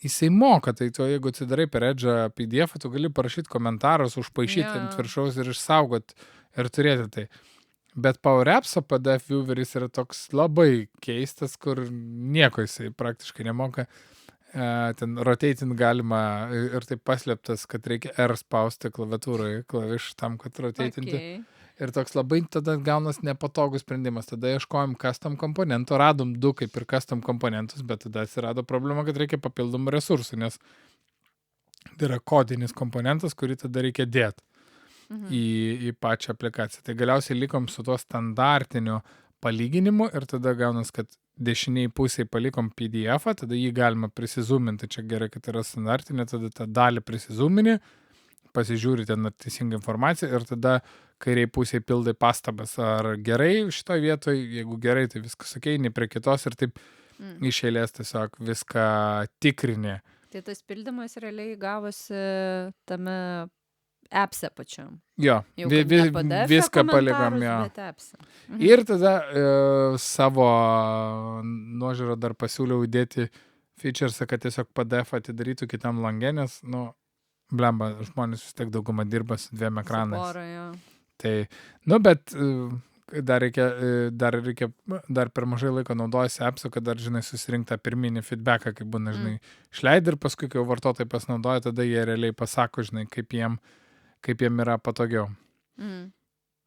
jisai moka, tai tu, jeigu atsidarai per Edge'ą PDF, tu gali parašyti komentarus, užpaišyti ant viršaus ir išsaugot ir turėti tai. Bet Power Apps'o PDF vieweris yra toks labai keistas, kur nieko jisai praktiškai nemoka. Ten rotating galima ir taip paslėptas, kad reikia R spausti klaviatūroje klavišų tam, kad rotatinti. Ir toks labai tada gaunas nepatogus sprendimas. Tada ieškojom custom komponentų, radom 2 kaip ir custom komponentus, bet tada atsirado problema, kad reikia papildomų resursų, nes tai yra kodinis komponentas, kurį tada reikia dėti į pačią aplikaciją. Tai galiausiai likom su tuo standartiniu palyginimu ir tada gaunas, kad dešiniai pusėje palikom PDF-ą, tada jį galima prisizoominti, čia gerai, kad yra standartinė, tada tą dalį prisizoominį, pasižiūri ten teisingą informaciją ir tada kairiai pusėje pildai pastabas, ar gerai šitoje vietoje, jeigu gerai, tai viskas okei, ne prie kitos ir taip iš eilės tiesiog viską tikrinė. Tai tas pildymas realiai gavosi tame appse pačiam. Jo, Jau kad ne PDF viską komentarus, palikam, jo. bet appse. Ir tada savo nuožiūrą dar pasiūliau įdėti featuresą, kad tiesiog PDF atidarytų kitam langė, nes, nu, blemba, žmonės vis tiek daugumą dirba su 2 ekranais. Su pora, jo. Tai, nu, bet dar per mažai laiko naudojasi appsu, kad dar, žinai, susirinktą pirminį feedbacką, kaip būna, žinai, išleidai ir paskui, kai jau vartotojai pasinaudoja, tada jie realiai pasako, žinai, kaip jiem yra patogiau.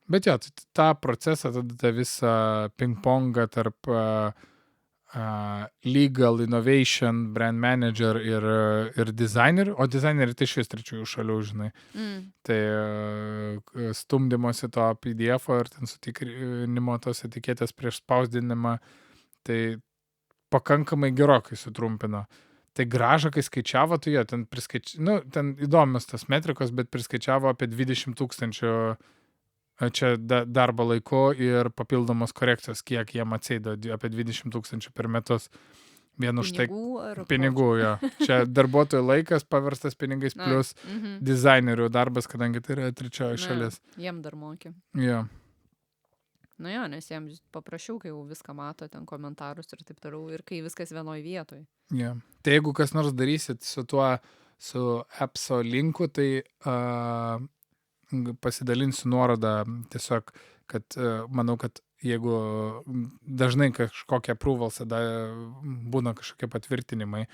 Bet jo, tą procesą, tada tą visą ping-pongą tarp legal, innovation, brand manager ir designer, o designeriai tai iš trečiųjų šalių, žinai. Tai stumdymosi to PDF-o ir ten sutikrinimo tos etiketės prieš spausdinimą, tai pakankamai gerokai sutrumpino. Tai gražą, kai skaičiavo, tai jo, ten ten įdomios tas metrikos, bet priskaičiavo apie 20 000 čia darbo laiku ir papildomos korekcijos, kiek jiem atseido, apie 20 000 per metus. Vien už tai pinigų, jo. Čia darbuotojų laikas paverstas pinigais plus dizainerių darbas, kadangi tai yra trečioji šalis. Jiem dar mokė. Jo. Nu jo, nes jiems paprašiau, kai jau viską mato, ten komentarus ir taip toliau, ir kai viskas vienoj vietoj. Jo. Tai jeigu kas nors darysit su appso linku, tai pasidalinsiu nuorodą tiesiog, kad manau, kad jeigu dažnai kažkokie approvals, tada būna kažkokie patvirtinimai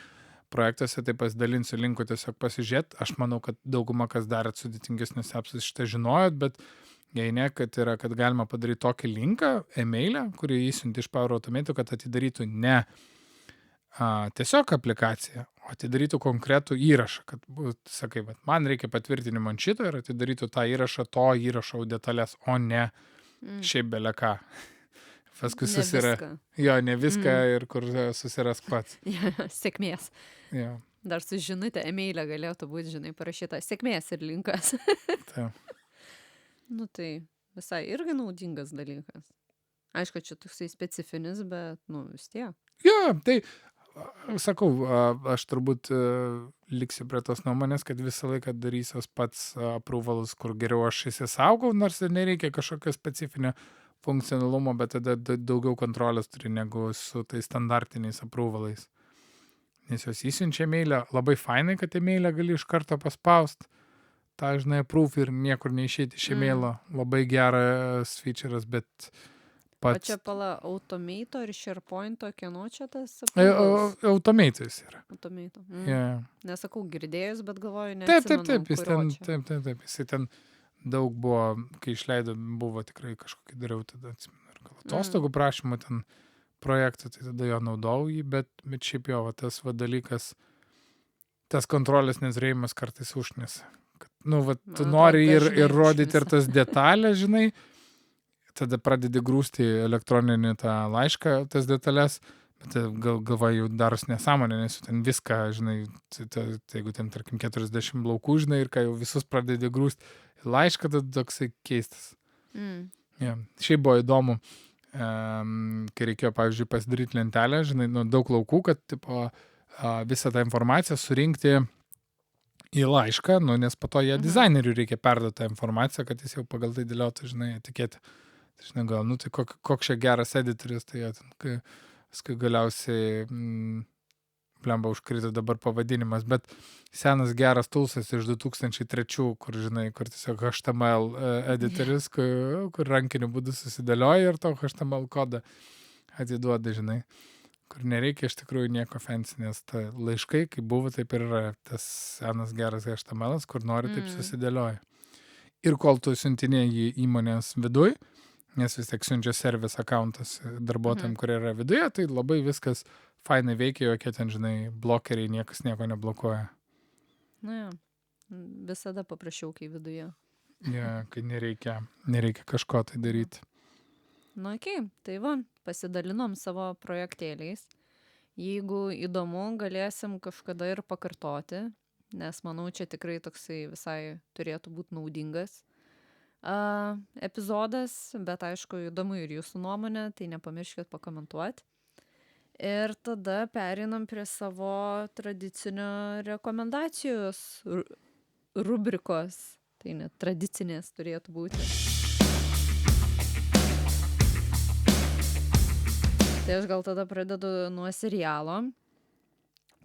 projektuose, tai pasidalinsiu linku tiesiog pasižiūrėti. Aš manau, kad dauguma, kas darėt sudėtingesnius appsus, šitą žinojot, bet jei ne, kad galima padaryti tokį linką, e-mailę, kurį įsiunti iš Power Automate, kad atidarytų ne tiesiog aplikaciją, o atidarytų konkretų įrašą, kad, sakai, man reikia patvirtinimo ant šito ir atidarytų tą įrašą, to įrašo detalės, o ne šiaip beleką. Paskui Jo, ne viską ir kur susirask pats. Sėkmės. Jo. Dar su žinutė e-mailė galėtų būti, žinai, parašyta sėkmės ir linkas. Taip. Nu tai visai irgi naudingas dalykas. Aišku, čia toksai specifinis, bet, nu, vis tiek. Jo, tai sakau, aš turbūt liksiu prie tos nuomonės, kad visą laiką darysios pats approvalus, kur geriau aš įsisaugau, nors ir nereikia kažkokio specifinio funkcionalumo, bet tada daugiau kontrolės turi negu su tais standartiniais approvalais. Nes jos įsiunčia e-mailę, labai fainai, kad e-mailę gali iš karto paspaust, tą, žinai, approve ir niekur neišeiti iš e-mailo. Labai geras feature'as, bet pats... O čia pala Automato ir SharePoint'o, kieno čia tas? Automate'as yra. Automato. Yeah. Nesakau girdėjus, bet galvoju, neatsimenu, Taip, jis ten daug buvo, kai išleido, buvo tikrai kažkokį dariau, tada atsimenu, ir gal atostogų prašymą ten projektą, tai tada jo naudojau jį, bet šiaip jo, tas dalykas, tas kontrolės nezrėjimas kartais užnesa. Nu, tu nori ir rodyti ir tas detalės, žinai, tada pradedi grūsti elektroninį tą laišką, tas detalės, bet galvoju, jau daros nesąmonė, nes ten viską, žinai, jeigu ten, tarkim, 40 laukų, žinai, ir kai jau visus pradedi grūsti laišką, tada toksai keistas. Ja. Šiaip buvo įdomu, kai reikėjo, pavyzdžiui, pasidaryti lentelę, žinai, daug laukų, kad tipo, visą tą informaciją surinkti į laišką, nes po to jie dizaineriui reikia perduoti tą informaciją, kad jis jau pagal tai dėliotų, žinai, etiketę. Tai, žinai, gal, tai koks čia geras editoris, tai kai galiausiai blemba užkrito dabar pavadinimas, bet senas geras toolsas iš 2003, kur, žinai, kur tiesiog HTML editoris, kur rankiniu būdu susidėlioja ir to HTML kodą atiduoda, žinai. Kur nereikia iš tikrųjų nieko fancy, nes ta laiškai, kaip buvo, taip ir yra tas senas geras HTML'as, kur nori, taip susidėlioja. Ir kol tu siuntinėji įmonės viduj, nes vis tiek siunčia service accountas darbuotojams, kurie yra viduje, tai labai viskas fainai veikia, jokie ten, žinai, blokeriai, niekas nieko neblokuoja. Na jo, visada paprašiau, kai viduje. Ja, kai nereikia kažko tai daryti. Nu, tai va, pasidalinom savo projektėliais. Jeigu įdomu, galėsim kažkada ir pakartoti, nes manau, čia tikrai toksai visai turėtų būti naudingas epizodas, bet aišku, įdomu ir jūsų nuomonė, tai nepamirškit pakomentuoti. Ir tada pereinam prie savo tradicinio rekomendacijos rubrikos. Tai net tradicinės turėtų būti. Tai aš gal tada pradedu nuo serialo,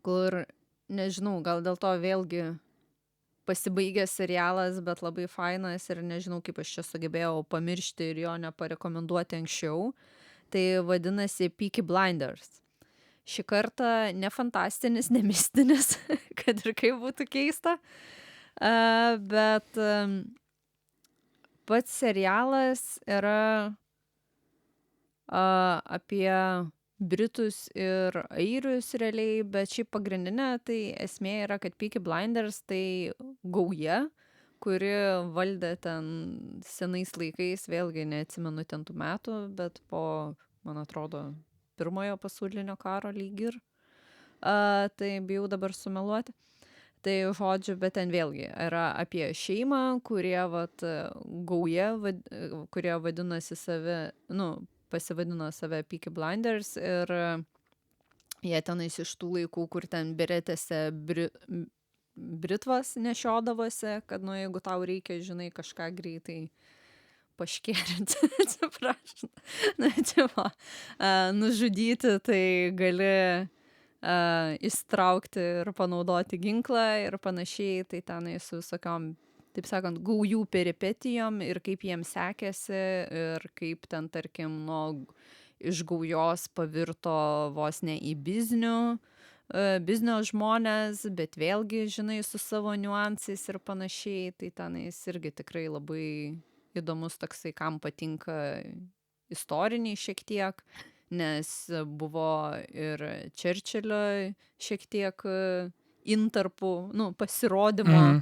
kur, nežinau, gal dėl to vėlgi pasibaigęs serialas, bet labai fainas ir nežinau, kaip aš čia sugebėjau pamiršti ir jo neparekomenduoti anksčiau. Tai vadinasi Peaky Blinders. Šį kartą ne fantastinis, ne mistinis, kad ir kaip būtų keista, bet pats serialas yra apie Britus ir airius realiai, bet šiaip pagrindinė tai esmė yra, kad Peaky Blinders tai gauja, kuri valdė ten senais laikais, vėlgi neatsimenu ten tų metų, bet po, man atrodo, pirmojo pasaulinio karo lyg ir. Tai bijau dabar sumeluoti. Tai žodžiu, bet ten vėlgi yra apie šeimą, kurie gauja, kurie vadinasi save, pasivadino save Peaky Blinders ir jie tenais iš tų laikų, kur ten beretėse britvas nešiodavosi, kad, jeigu tau reikia, žinai, kažką greitai paškėrinti, atsiprašau, nužudyti, tai gali įsitraukti ir panaudoti ginklą ir panašiai, tai tenai su visokiom, taip sakant, gaujų peripetijom ir kaip jiems sekėsi ir kaip ten, tarkim, iš gaujos pavirto vos ne į biznio žmonės, bet vėlgi, žinai, su savo niuansais ir panašiai, tai tenais irgi tikrai labai įdomus toksai, kam patinka istoriniai šiek tiek, nes buvo ir Churchillio šiek tiek intarpų, pasirodymo,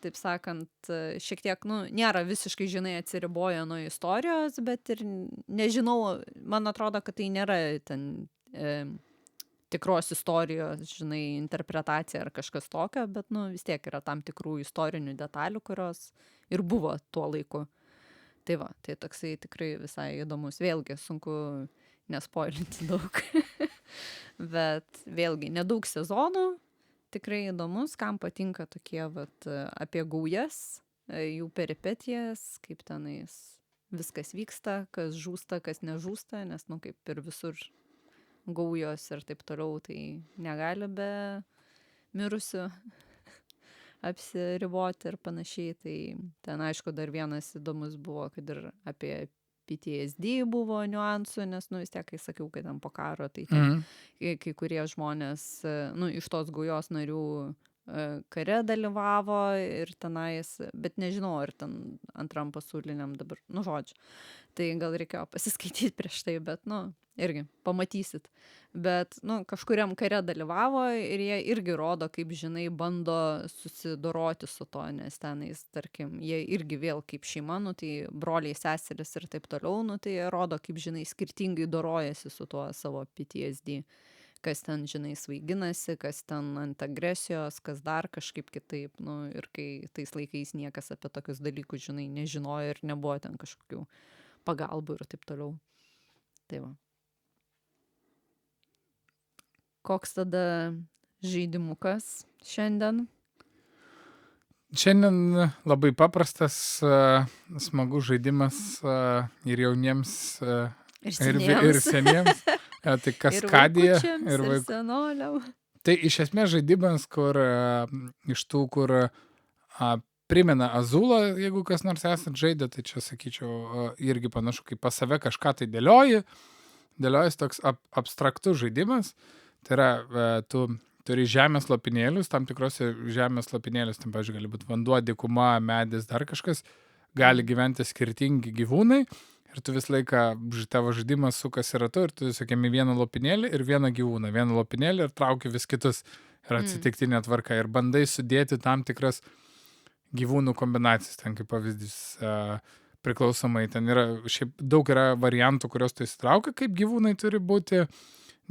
taip sakant, šiek tiek, nėra visiškai, žinai, atsiriboja nuo istorijos, bet ir nežinau, man atrodo, kad tai nėra ten tikros istorijos, žinai, interpretacija ar kažkas tokio, bet, vis tiek yra tam tikrų istorinių detalių, kurios ir buvo tuo laiku. Tai va, tai toksai tikrai visai įdomus. Vėlgi, sunku nespoilinti daug. Bet vėlgi, nedaug sezonų, tikrai įdomus, kam patinka tokie apie gaujas, jų peripetijas, kaip tenais viskas vyksta, kas žūsta, kas nežūsta, nes, kaip ir visur gaujos ir taip toliau, tai negali be mirusių apsiriboti ir panašiai. Tai ten, aišku, dar vienas įdomus buvo, kad ir apie PTSD buvo niuansų, nes, vis tiek, kai sakiau, kad ten po karo, tai ten, kai kurie žmonės, iš tos gaujos narių kare dalyvavo ir tenais, bet nežinau, ar ten antram pasauliniam dabar, žodžiu. Tai gal reikėjo pasiskaityti prieš tai, bet, irgi pamatysit. Bet, kažkuriam kare dalyvavo ir jie irgi rodo, kaip, žinai, bando susidoroti su to, nes tenais, tarkim, jie irgi vėl kaip šeima, tai broliai, seseris ir taip toliau, tai jie rodo, kaip, žinai, skirtingai dorojasi su tuo savo PTSD. Kas ten, žinai, svaiginasi, kas ten ant agresijos, kas dar kažkaip kitaip, ir kai tais laikais niekas apie tokius dalykus, žinai, nežinojo ir nebuvo ten kažkokių pagalbų ir taip toliau. Tai va. Koks tada žaidimukas šiandien? Šiandien labai paprastas, smagus žaidimas ir jauniems, ir seniems. Tai kaskadija ir senoliam. Tai iš esmės žaidimas, kur iš tų, kur primena Azulą, jeigu kas nors esat žaidę, tai čia sakyčiau irgi panašu, kaip pas save kažką tai dėliojas toks abstraktus žaidimas. Tai yra, tu turi žemės lopinėlius, tam tikrose žemės lopinėlius, tam, pavyzdžiui, gali būti vanduo, dykuma, medis, dar kažkas, gali gyventi skirtingi gyvūnai. Ir tu visą laiką, tavo žaidimas sukasi ratu ir tu sakėmi vieną lopinėlį ir vieną gyvūną. Vieną lopinėlį ir trauki vis kitus ir atsitiktinė tvarka. Ir bandai sudėti tam tikras gyvūnų kombinacijas. Ten kaip pavyzdys priklausomai. Ten yra, šiaip daug yra variantų, kurios tu įsitraukia, kaip gyvūnai turi būti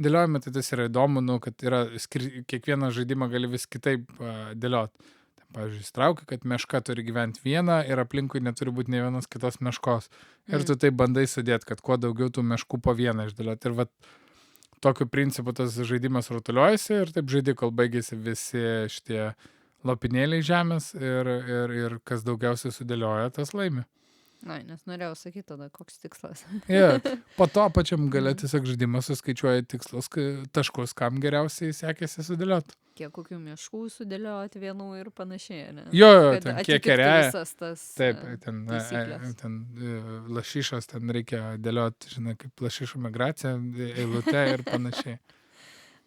dėliojami. Tai tas yra įdomu, kad yra kiekvieną žaidimą gali vis kitaip dėlioti. Pavyzdžiui, įsitraukia, kad meška turi gyventi vieną ir aplinkui neturi būti ne vienos kitos meškos. Ir tu taip bandai sudėti, kad kuo daugiau tų meškų po vieną išdėlioti. Ir tokiu principu tas žaidimas rutuliuojasi ir taip žaidži, kol baigėsi visi šitie lopinėliai žemės ir kas daugiausiai sudėlioja, tas laimi. Ai, nes norėjau sakyti tada, koks tikslas. Po to pačiam gale tiesiog žaidimas suskaičiuoja tikslus, taškus, kam geriausiai sekėsi sudėlioti. Kiek kokių miškų sudėlioti vienų ir panašiai, ne? Jo, Kad ten kiek atitiktų keria. visas tas Taip, ten taisyklės. lašišos, ten reikia dėlioti, žinai, kaip lašišų migracija, eilute ir panašiai.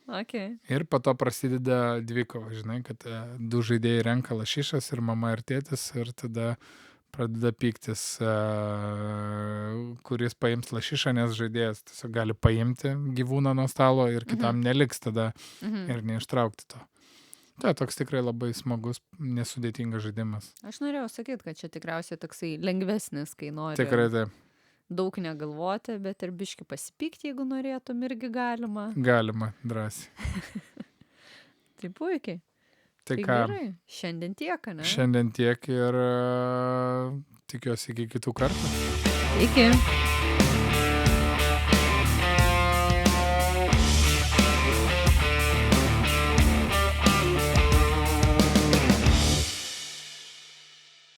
Okay. Ir po to prasideda dvikova, žinai, kad du žaidėjai renka lašišas ir mama ir tėtis ir tada pradeda pyktis, kuris paims lašišą, nes žaidėjas tiesiog gali paimti gyvūną nuo stalo ir kitam neliks tada ir neištraukti to. Tai toks tikrai labai smagus, nesudėtingas žaidimas. Aš norėjau sakyti, kad čia tikriausiai toksai lengvesnis, kai nori Tikrai taip. daug negalvoti, bet ir biški pasipykti, jeigu norėtum, irgi galima. Galima, drąsiai. Tai puikiai. Tai Tai ką, gerai. Šiandien tiek, ne? šiandien tiek ir tikiuosi iki kitų kartų. Iki.